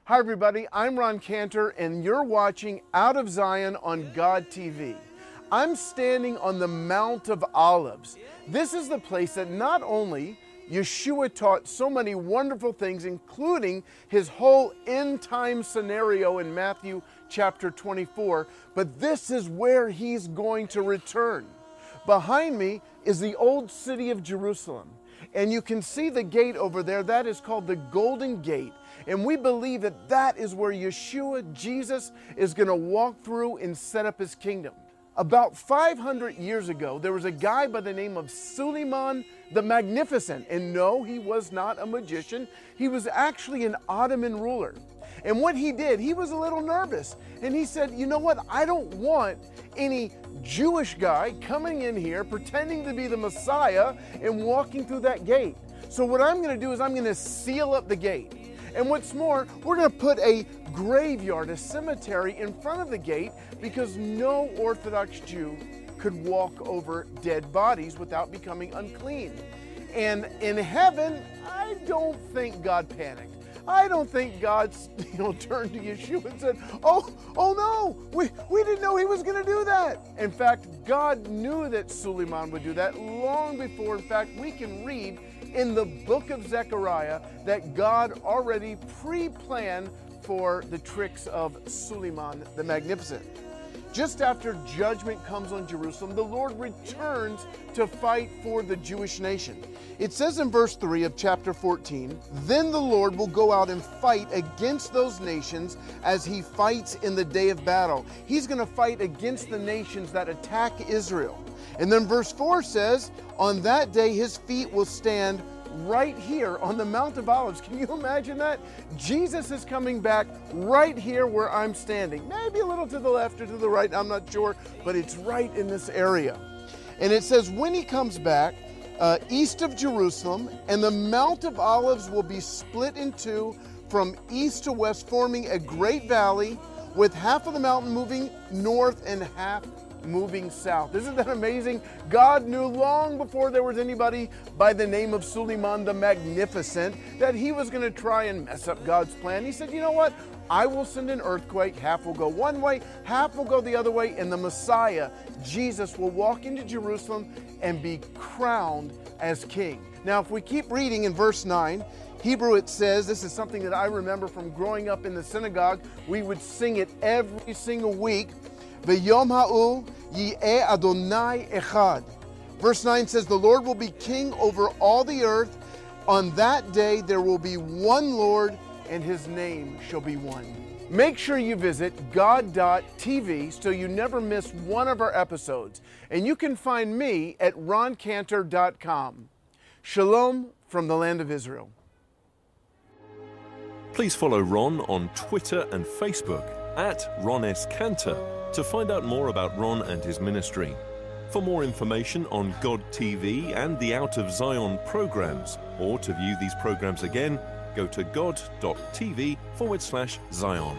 Hi everybody, I'm Ron Cantor and you're watching Out of Zion on God TV. I'm standing on the Mount of Olives. This is the place that not only Yeshua taught so many wonderful things, including his whole end time scenario in Matthew chapter 24, but this is where he's going to return. Behind me is the old city of Jerusalem, and you can see the gate over there. That is called the Golden Gate. And we believe that that is where Yeshua, Jesus, is going to walk through and set up his kingdom. About 500 years ago, there was a guy by the name of Suleiman the Magnificent. And no, he was not a magician. He was actually an Ottoman ruler. And what he did, he was a little nervous. And he said, you know what? I don't want any Jewish guy coming in here pretending to be the Messiah and walking through that gate. So what I'm going to do is I'm going to seal up the gate. And what's more, we're going to put a graveyard, a cemetery in front of the gate because no Orthodox Jew could walk over dead bodies without becoming unclean. And in heaven, I don't think God panicked. I don't think God turned to Yeshua and said, oh no, we didn't know he was going to do that. In fact, God knew that Suleiman would do that long before. In fact, we can read in the book of Zechariah that God already pre-planned for the tricks of Suleiman the Magnificent. Just after judgment comes on Jerusalem, the Lord returns to fight for the Jewish nation. It says in verse 3 of chapter 14, "Then the Lord will go out and fight against those nations as he fights in the day of battle." He's going to fight against the nations that attack Israel. And then verse 4 says, "On that day his feet will stand right here on the Mount of Olives." Can you imagine that? Jesus is coming back right here where I'm standing. Maybe a little to the left or to the right, I'm not sure, but it's right in this area. And it says when he comes back, east of Jerusalem, and the Mount of Olives will be split in two from east to west, forming a great valley with half of the mountain moving north and half moving south. Isn't that amazing? God knew long before there was anybody by the name of Suleiman the Magnificent that he was going to try and mess up God's plan. He said, you know what? I will send an earthquake. Half will go one way, half will go the other way, and the Messiah, Jesus, will walk into Jerusalem and be crowned as king. Now, if we keep reading in verse 9, Hebrew, it says, this is something that I remember from growing up in the synagogue. We would sing it every single week. V'yom ha'u yi'eh Adonai echad. Verse 9 says, the Lord will be king over all the earth. On that day there will be one Lord, and his name shall be one. Make sure you visit God.tv so you never miss one of our episodes. And you can find me at roncantor.com. Shalom from the land of Israel. Please follow Ron on Twitter and Facebook at Ron S. Cantor to find out more about Ron and his ministry. For more information on God TV and the Out of Zion programs, or to view these programs again, go to god.tv/Zion.